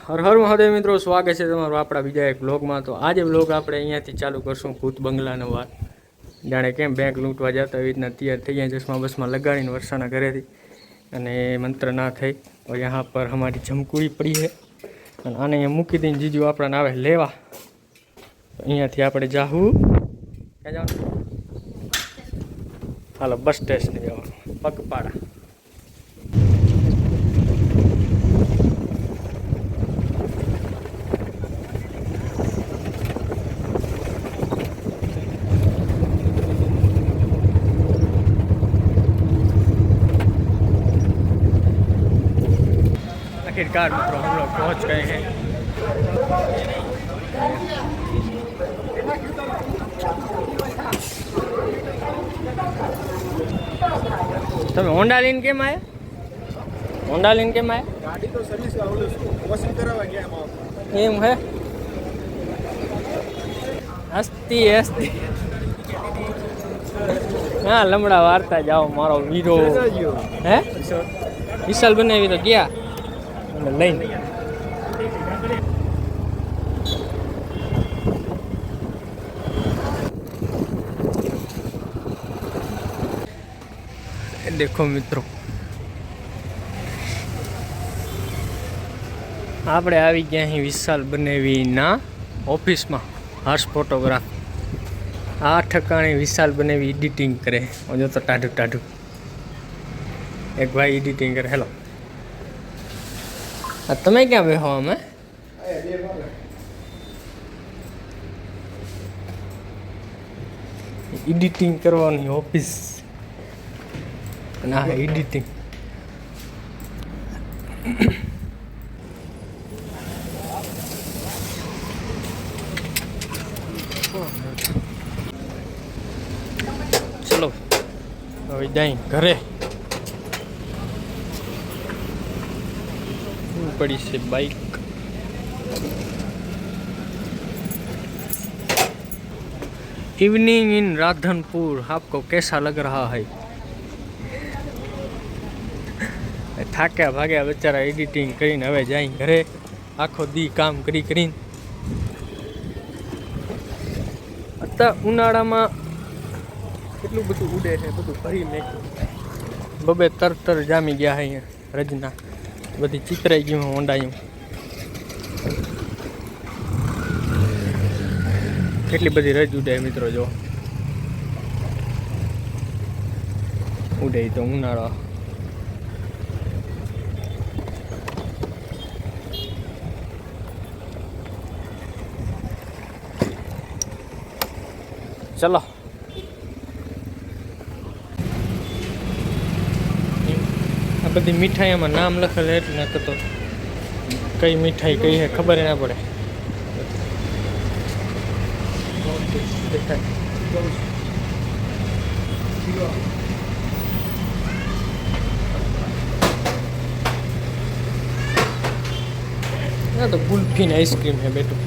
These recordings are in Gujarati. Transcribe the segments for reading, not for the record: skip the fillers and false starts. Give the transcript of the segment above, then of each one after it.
હર હર મહાદેવ મિત્રો, સ્વાગત છે તમારું આપણા બીજા એક બ્લોગમાં. તો આજે બ્લોગ આપણે અહીંયાથી ચાલુ કરશું ભૂત બંગલાનો વાત. જાણે કેમ બેંક લૂંટવા જતા એવી રીતના તૈયાર થઈ ગયા, ચશ્મા બસમાં લગાડીને વર્ષાના ઘરેથી. અને મંત્ર ના થઈ और यहाँ पर हमारी झमकुड़ी पड़ी है અને આને અહીંયા મૂકી દઈને જીજુ આપણને આવે લેવા. અહીંયાથી આપણે જાહું ક્યાં જવાનું? હાલો બસ સ્ટેશન જવાનું, પગપાળા. आखिरकार मित्रों हम लोग पहुंच गए हैं. તમે હોન્ડા લઈને કેમ આયા? હોન્ડા લઈને કેમ આયા? ગાડી તો સર્વિસ વોશિંગ કરાવવા ગયા એમ હે? હસ્તી હસ્તી હા લમડા વાર્તા જાઓ મારો વીરો. હે વિશાલ બનાવી તો ગયા અને લઈને देखो મિત્રો આપણે આવી ગયા અહીં વિશાલ બનેવીના ઓફિસમાં. હર્ષ ફોટોગ્રાફ આ ઠકાણે વિશાલ બનેવી એડિટિંગ કરે. જો તો ટાઢું ટાઢું એક ભાઈ એડિટિંગ કરે. હેલો તમે ક્યાં બેહો? અમે એડિટિંગ કરવાની ઓફિસ. ના એડિટિંગ ચલો હવે જાય ઘરે. પડી છે બાઈક. इवनिंग इन राधनपुर आपको कैसा लग रहा है? થાક્યા ભાગ્યા બચારા એડિટિંગ કરીને હવે જાય ઘરે. આખો દી કામ કરીને અત્યારે ઉનાળામાં કેટલું બધું ઉડે છે, બધું ભરી નાખ્યું. બબે તરતર જામી ગયા છે અહીંયા રજના. બધી ચિતરાઈ ગયું હોંડાયું. કેટલી બધી રજ ઉડે મિત્રો. જો ઉડે તો ઉનાળો. ચલો આ બધી મીઠાઈમાં નામ લખેલું એટલે તો કઈ મીઠાઈ કઈ છે ખબર ના પડે. ના તો ગુલ્ફી ને આઈસ્ક્રીમ છે બેટું.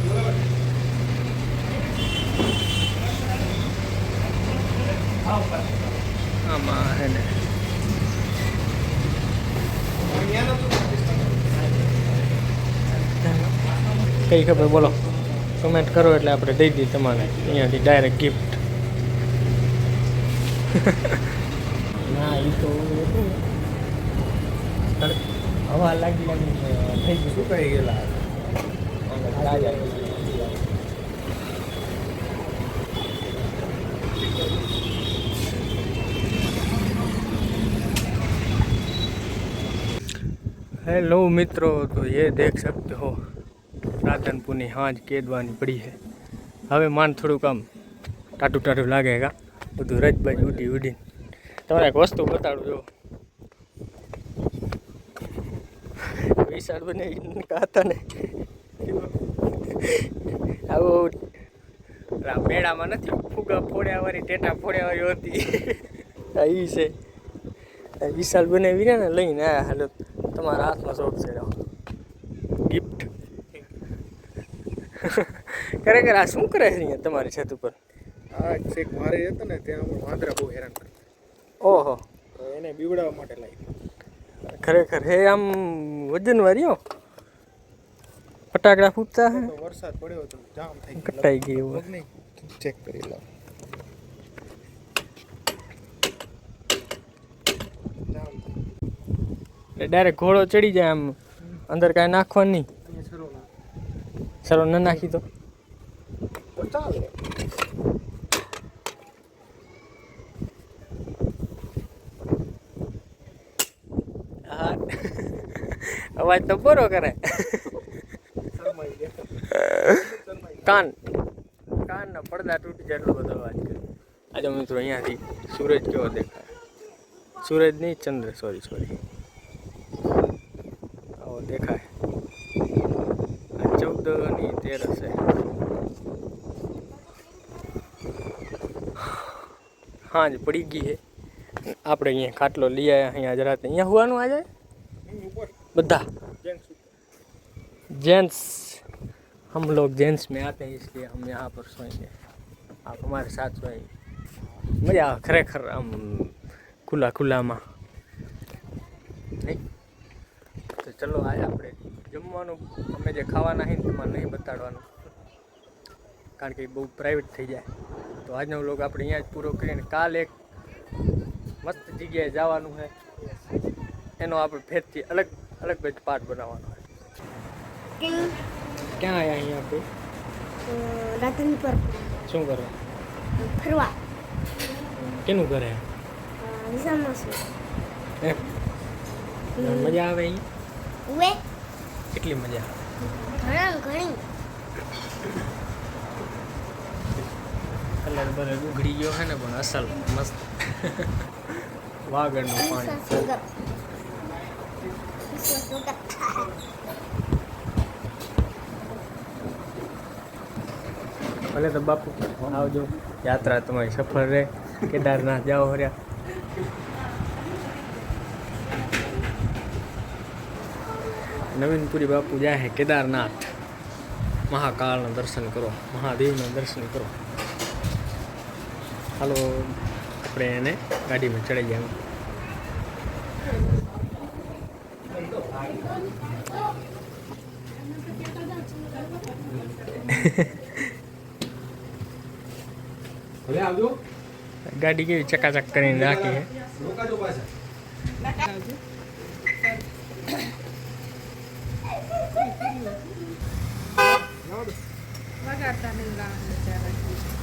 આમાં હે ને કઈ ખબર બોલો, કમેન્ટ કરો એટલે આપણે દઈ દઈએ તમારે અહીંયાથી ડાયરેક્ટ ગિફ્ટ. ના એ તો હવા લાગી થઈ ગયું, સુકાઈ ગયેલા. हेलो मित्रों, तो ये देख सकते हो राधनपुर हाज केदवानी पड़ी है. હવે માન થોડુંક આમ ટાટું ટાટું લાગેગા બધું રજબાજ ઉડી ઉડીને. તમારે એક વસ્તુ બતાડું. જો વિશાળ બને હતા ને આવું મેળામાં નથી ફુગા ફોડ્યાવાળી ટેટા ફોડ્યાવાળી હતી. એ છે વિશાલ બનાવી ને લઈને આવ્યા. હાલો તમારા હાથમાં શોખ છે ગિફ્ટ. ખરેખર આ શું કરે છે અહીંયા તમારી છત ઉપર? આ છેક મારે હતો ને ત્યાં વાંદરા બહુ હેરાન કરતા. ઓહો, એને બીવડાવવા માટે લાવી. ખરેખર હે આમ વજન વાળ્યો. ફટાકડા ફૂટતા હે તો વરસાદ પડ્યો તો જામ થઈ ગયું. કટાઈ ગયું લગભગ નહીં ચેક કરી લો. જામ થઈ ગયું. ડાયરેક્ટ ઘોડો ચડી જાય આમ અંદર કાંઈ નાખવાનું નહીં અહીંયા સરો ના સરો ન નાખી તો તો ચાલે. હા અવાજ તો બરો કરે શરમાઈ ગયા. કાનના પડદા તૂટી જાય એટલો બધો અવાજ કરે. આજે મિત્રો અહીંયાથી સૂરજ કેવો દેખાય, સૂરજ નહીં ચંદ્ર, સોરી આવો દેખાય. આ 14ની 13 છે. હાંજ પડી ગઈ છે. આપણે અહીંયા ખાટલો લઈ આવ્યા. અહીંયા જ રાતે અહીંયા હોવાનું આજે ઉપર બધા જેન્ટ્સ ઉપર. जेंट्स, हम लोग जेंट्स में आते हैं इसलिए हम यहाँ पर सोएंगे, आप हमारे साथ सोएंगे. मजा આવે ખરેખર આમ ખુલ્લામાં નહીં. તો ચલો આજે આપણે જમવાનું અમે જે ખાવાના છે ને તમારે નહીં બતાડવાનું કારણ કે બહુ પ્રાઇવેટ થઈ જાય. તો આજનો વ્લોગ આપણે અહીંયા જ પૂરો કરીને કાલ એક મસ્ત જગ્યાએ જવાનું છે, એનો આપણે ફેરથી અલગ જ પાર્ટ બનાવવાનો છે. ક્યાં આવ્યા અહીંયા આપણે? રાતની પર શું કરો? ફરવા કેનું ઘરે વિશાલમાં છું. એમ મજા આવે અહીંયા? ઉવે કેટલી મજા ઘણી કલર બલર ઉઘડી ગયો છે ને પણ અસલ મસ્ત વાગડનું પાણી. ભલે તો બાપુ આવજો, યાત્રા તમારી સફળ રહે. કેદારનાથ જાઓ હર્યા. નવીનપુરી બાપુ જાય છે કેદારનાથ. મહાકાળના દર્શન કરો, મહાદેવના દર્શન કરો. હાલો આપણે એને ગાડીમાં ચડી જાય. ગાડી કેવી ચકાચક કરીને રાખી છે. વગાડતા નહીં ગાવાનું.